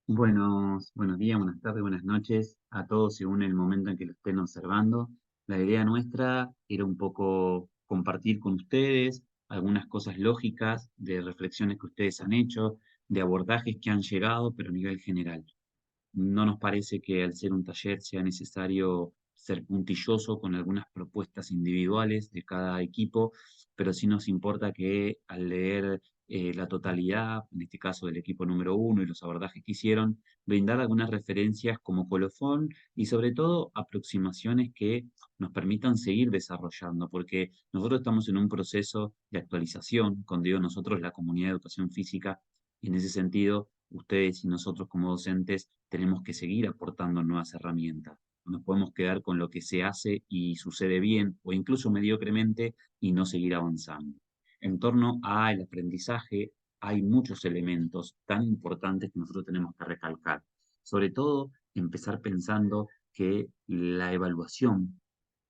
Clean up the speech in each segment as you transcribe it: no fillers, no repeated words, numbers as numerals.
Buenos días, buenas tardes, buenas noches a todos según el momento en que lo estén observando. La idea nuestra era un poco compartir con ustedes algunas cosas lógicas de reflexiones que ustedes han hecho, de abordajes que han llegado, pero a nivel general. No nos parece que al ser un taller sea necesario ser puntilloso con algunas propuestas individuales de cada equipo, pero sí nos importa que al leer la totalidad, en este caso del equipo número uno y los abordajes que hicieron, brindar algunas referencias como colofón y sobre todo aproximaciones que nos permitan seguir desarrollando, porque nosotros estamos en un proceso de actualización, cuando digo nosotros, la comunidad de educación física, y en ese sentido ustedes y nosotros como docentes tenemos que seguir aportando nuevas herramientas. No nos podemos quedar con lo que se hace y sucede bien o incluso mediocremente y no seguir avanzando. En torno al aprendizaje hay muchos elementos tan importantes que nosotros tenemos que recalcar. Sobre todo, empezar pensando que la evaluación,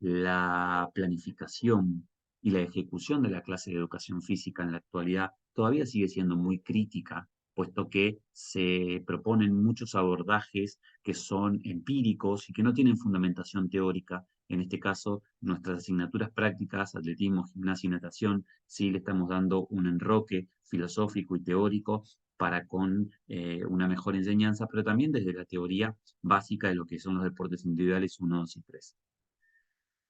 la planificación y la ejecución de la clase de educación física en la actualidad todavía sigue siendo muy crítica, puesto que se proponen muchos abordajes que son empíricos y que no tienen fundamentación teórica. En este caso, nuestras asignaturas prácticas, atletismo, gimnasia y natación, sí le estamos dando un enroque filosófico y teórico para con una mejor enseñanza, pero también desde la teoría básica de lo que son los deportes individuales uno, 2 y 3.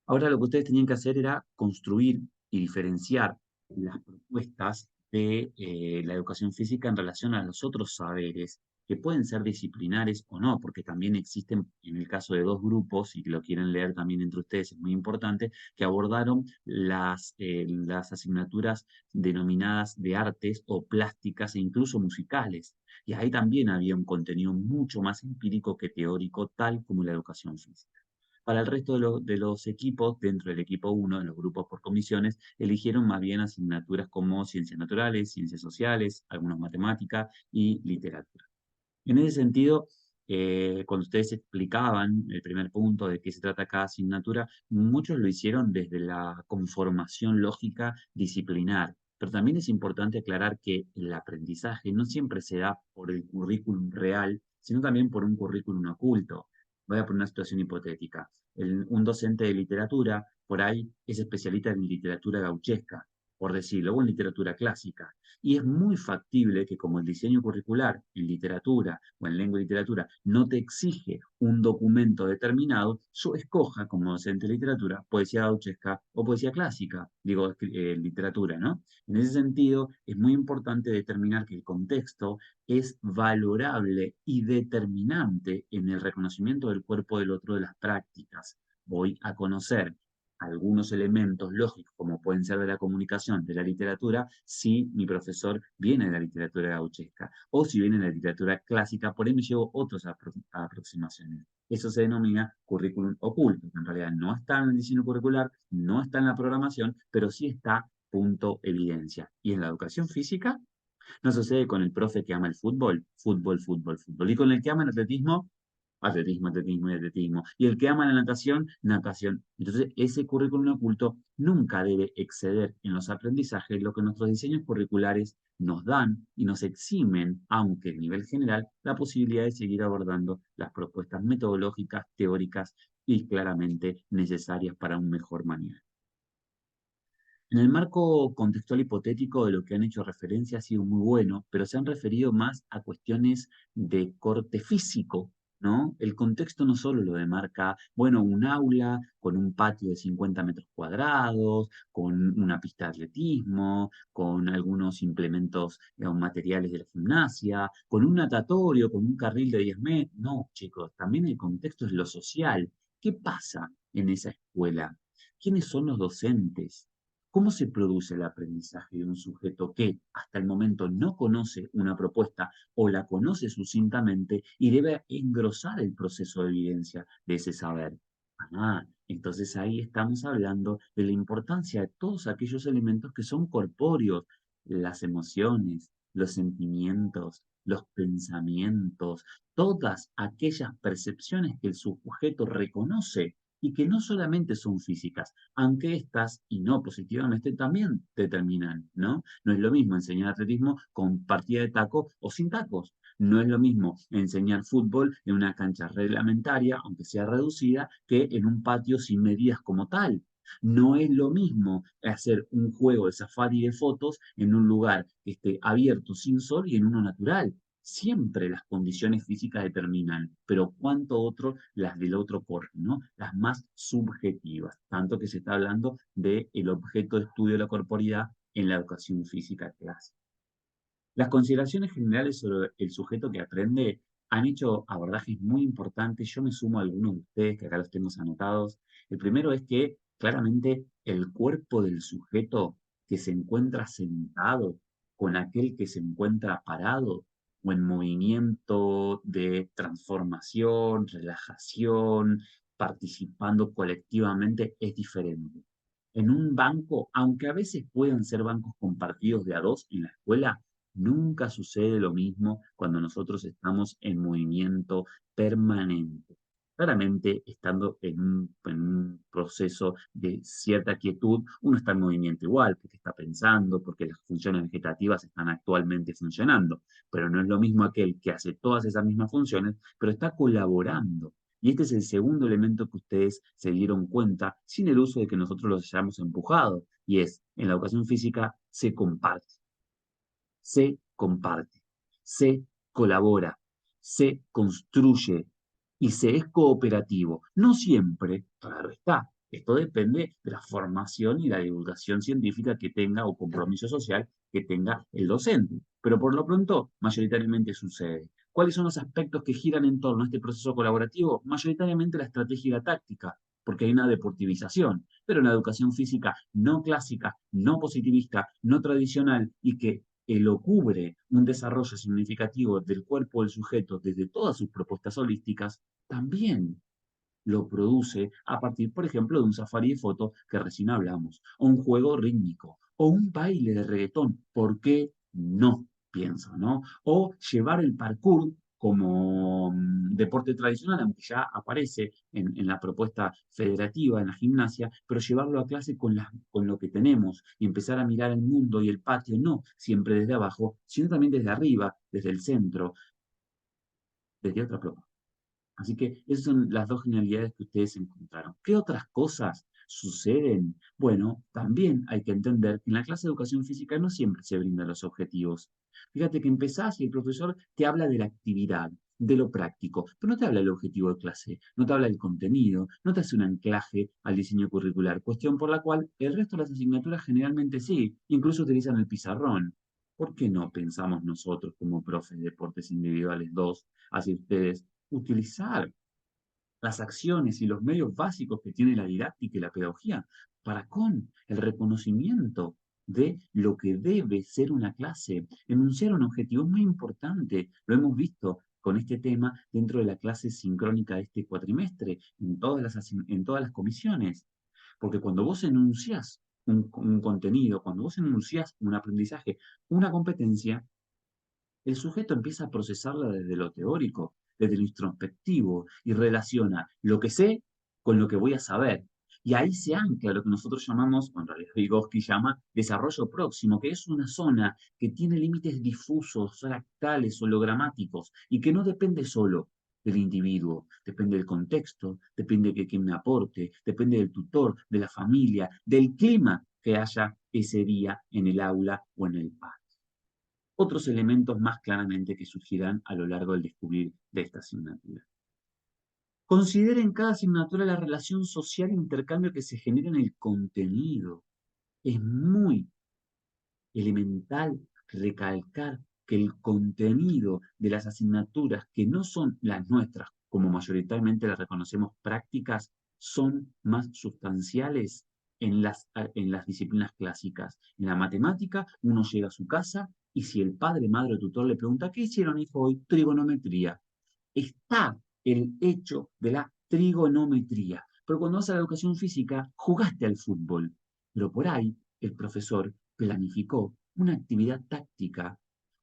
Ahora lo que ustedes tenían que hacer era construir y diferenciar las propuestas de la educación física en relación a los otros saberes, que pueden ser disciplinares o no, porque también existen, en el caso de dos grupos, y que lo quieren leer también entre ustedes, es muy importante, que abordaron las asignaturas denominadas de artes o plásticas e incluso musicales. Y ahí también había un contenido mucho más empírico que teórico, tal como la educación física. Para el resto de los equipos, dentro del equipo uno, en los grupos por comisiones, eligieron más bien asignaturas como ciencias naturales, ciencias sociales, algunas matemáticas y literatura. En ese sentido, cuando ustedes explicaban el primer punto de qué se trata cada asignatura, muchos lo hicieron desde la conformación lógica disciplinar. Pero también es importante aclarar que el aprendizaje no siempre se da por el currículum real, sino también por un currículum oculto. Voy a poner una situación hipotética. Un docente de literatura, por ahí, es especialista en literatura gauchesca, por decirlo, o en literatura clásica. Y es muy factible que como el diseño curricular en literatura o en lengua y literatura no te exige un documento determinado, yo escoja como docente de literatura poesía gauchesca o poesía clásica, digo literatura, ¿no? En ese sentido, es muy importante determinar que el contexto es valorable y determinante en el reconocimiento del cuerpo del otro de las prácticas. Voy a conocer algunos elementos lógicos, como pueden ser de la comunicación, de la literatura, si mi profesor viene de la literatura gauchesca, o si viene de la literatura clásica, por ahí me llevo otras aproximaciones. Eso se denomina currículum oculto, que en realidad no está en el diseño curricular, no está en la programación, pero sí está punto evidencia. Y en la educación física, no sucede con el profe que ama el fútbol, fútbol, fútbol, fútbol. Y con el que ama el atletismo, atletismo, atletismo y atletismo. Y el que ama la natación, natación. Entonces, ese currículum oculto nunca debe exceder en los aprendizajes lo que nuestros diseños curriculares nos dan y nos eximen, aunque a nivel general, la posibilidad de seguir abordando las propuestas metodológicas, teóricas y claramente necesarias para un mejor mañana. En el marco contextual hipotético de lo que han hecho referencia ha sido muy bueno, pero se han referido más a cuestiones de corte físico, ¿no? El contexto no solo lo demarca, bueno, un aula con un patio de 50 metros cuadrados, con una pista de atletismo, con algunos implementos o materiales de la gimnasia, con un natatorio, con un carril de 10 metros. No, chicos, también el contexto es lo social. ¿Qué pasa en esa escuela? ¿Quiénes son los docentes? ¿Cómo se produce el aprendizaje de un sujeto que hasta el momento no conoce una propuesta o la conoce sucintamente y debe engrosar el proceso de evidencia de ese saber? Entonces ahí estamos hablando de la importancia de todos aquellos elementos que son corpóreos, las emociones, los sentimientos, los pensamientos, todas aquellas percepciones que el sujeto reconoce y que no solamente son físicas, aunque estas, y no positivamente, también determinan, ¿no? No es lo mismo enseñar atletismo con partida de taco o sin tacos. No es lo mismo enseñar fútbol en una cancha reglamentaria, aunque sea reducida, que en un patio sin medidas como tal. No es lo mismo hacer un juego de safari de fotos en un lugar que esté abierto sin sol y en uno natural. Siempre las condiciones físicas determinan, pero cuánto otro las del otro corren, ¿no? Las más subjetivas, tanto que se está hablando del objeto de estudio de la corporidad en la educación física clásica. Las consideraciones generales sobre el sujeto que aprende han hecho abordajes muy importantes. Yo me sumo a algunos de ustedes que acá los tengo anotados. El primero es que claramente el cuerpo del sujeto que se encuentra sentado con aquel que se encuentra parado o en movimiento de transformación, relajación, participando colectivamente es diferente. En un banco, aunque a veces puedan ser bancos compartidos de a dos en la escuela, nunca sucede lo mismo cuando nosotros estamos en movimiento permanente. Claramente, estando en un proceso de cierta quietud, uno está en movimiento igual, porque está pensando, porque las funciones vegetativas están actualmente funcionando, pero no es lo mismo aquel que hace todas esas mismas funciones, pero está colaborando. Y este es el segundo elemento que ustedes se dieron cuenta sin el uso de que nosotros los hayamos empujado, y es, en la educación física se comparte, se colabora, se construye y se es cooperativo. No siempre, claro está. Esto depende de la formación y la divulgación científica que tenga o compromiso social que tenga el docente. Pero por lo pronto, mayoritariamente sucede. ¿Cuáles son los aspectos que giran en torno a este proceso colaborativo? Mayoritariamente la estrategia y la táctica, porque hay una deportivización, pero en la educación física no clásica, no positivista, no tradicional y que lo cubre un desarrollo significativo del cuerpo del sujeto desde todas sus propuestas holísticas, también lo produce a partir, por ejemplo, de un safari de foto que recién hablamos, o un juego rítmico, o un baile de reggaetón. ¿Por qué no? Pienso, ¿no? O llevar el parkour como deporte tradicional, aunque ya aparece en la propuesta federativa, en la gimnasia, pero llevarlo a clase con lo que tenemos y empezar a mirar el mundo y el patio, no siempre desde abajo, sino también desde arriba, desde el centro, desde otra propuesta. Así que esas son las dos genialidades que ustedes encontraron. ¿Qué otras cosas suceden? Bueno, también hay que entender que en la clase de educación física no siempre se brindan los objetivos. Fíjate que empezás y el profesor te habla de la actividad, de lo práctico, pero no te habla del objetivo de clase, no te habla del contenido, no te hace un anclaje al diseño curricular, cuestión por la cual el resto de las asignaturas generalmente sí, incluso utilizan el pizarrón. ¿Por qué no pensamos nosotros como profes de deportes individuales 2, hacia ustedes, utilizar las acciones y los medios básicos que tiene la didáctica y la pedagogía para con el reconocimiento de lo que debe ser una clase? Enunciar un objetivo es muy importante, lo hemos visto con este tema dentro de la clase sincrónica de este cuatrimestre, en todas las comisiones, porque cuando vos enunciás un contenido, cuando vos enunciás un aprendizaje, una competencia, el sujeto empieza a procesarla desde lo teórico, desde lo introspectivo, y relaciona lo que sé con lo que voy a saber. Y ahí se ancla lo que nosotros llamamos, o en realidad Vygotsky llama, desarrollo próximo, que es una zona que tiene límites difusos, fractales, hologramáticos, y que no depende solo del individuo, depende del contexto, depende de quién me aporte, depende del tutor, de la familia, del clima que haya ese día en el aula o en el patio. Otros elementos más claramente que surgirán a lo largo del descubrir de esta asignatura. Considere en cada asignatura la relación social e intercambio que se genera en el contenido. Es muy elemental recalcar que el contenido de las asignaturas que no son las nuestras, como mayoritariamente las reconocemos prácticas, son más sustanciales en las disciplinas clásicas. En la matemática, uno llega a su casa y si el padre, madre o tutor le pregunta, ¿qué hicieron, hijo, hoy? Trigonometría. Está el hecho de la trigonometría. Pero cuando vas a la educación física, jugaste al fútbol. Pero por ahí el profesor planificó una actividad táctica,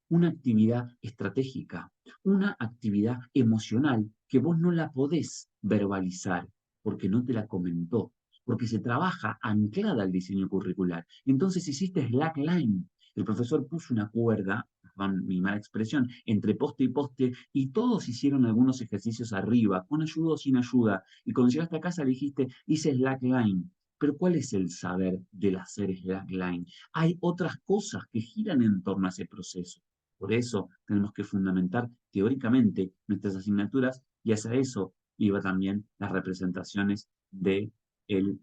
una actividad estratégica, una actividad emocional que vos no la podés verbalizar. porque no te la comentó, porque se trabaja anclada al diseño curricular. Entonces hiciste slackline. El profesor puso una cuerda, con mi mala expresión, entre poste y poste, y todos hicieron algunos ejercicios arriba, con ayuda o sin ayuda. Y cuando llegaste a casa dijiste, hice slackline. Pero ¿cuál es el saber del hacer slackline? Hay otras cosas que giran en torno a ese proceso. Por eso tenemos que fundamentar teóricamente nuestras asignaturas y hacia eso iba también las representaciones del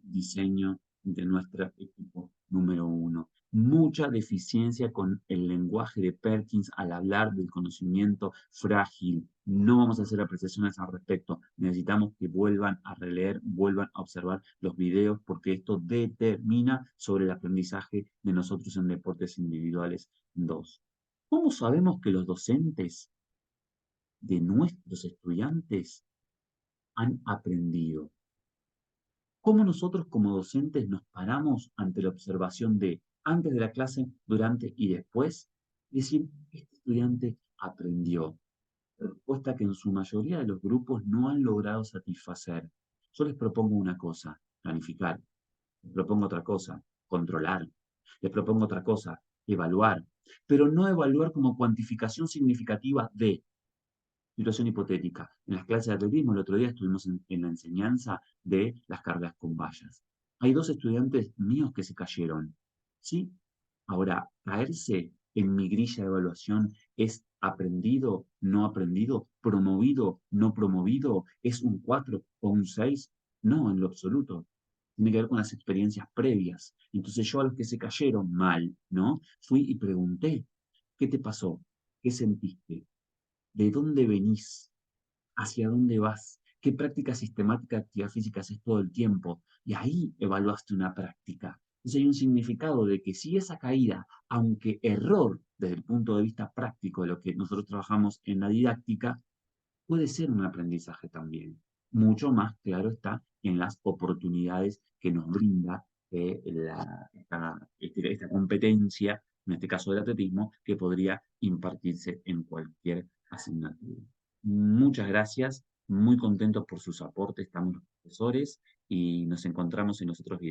diseño de nuestro equipo número uno. Mucha deficiencia con el lenguaje de Perkins al hablar del conocimiento frágil. No vamos a hacer apreciaciones al respecto. Necesitamos que vuelvan a releer, vuelvan a observar los videos porque esto determina sobre el aprendizaje de nosotros en deportes individuales 2. ¿Cómo sabemos que los docentes de nuestros estudiantes han aprendido? ¿Cómo nosotros como docentes nos paramos ante la observación de antes de la clase, durante y después? Es decir, este estudiante aprendió. Respuesta que en su mayoría de los grupos no han logrado satisfacer. Yo les propongo una cosa, planificar. Les propongo otra cosa, controlar. Les propongo otra cosa, evaluar. Pero no evaluar como cuantificación significativa de situación hipotética. En las clases de atletismo el otro día estuvimos en la enseñanza de las cargas con vallas. Hay dos estudiantes míos que se cayeron. ¿Sí? Ahora, caerse en mi grilla de evaluación es aprendido, no aprendido, promovido, no promovido, es un 4 o un 6. No, en lo absoluto. Tiene que ver con las experiencias previas. Entonces yo a los que se cayeron mal, ¿no? Fui y pregunté, ¿qué te pasó? ¿Qué sentiste? ¿De dónde venís? ¿Hacia dónde vas? ¿Qué práctica sistemática de actividad física haces todo el tiempo? Y ahí evaluaste una práctica. Entonces hay un significado de que si esa caída, aunque error desde el punto de vista práctico de lo que nosotros trabajamos en la didáctica, puede ser un aprendizaje también. Mucho más, claro está, en las oportunidades que nos brinda esta competencia, en este caso del atletismo, que podría impartirse en cualquier asignatura. Muchas gracias, muy contentos por sus aportes, estamos los profesores y nos encontramos en los otros videos.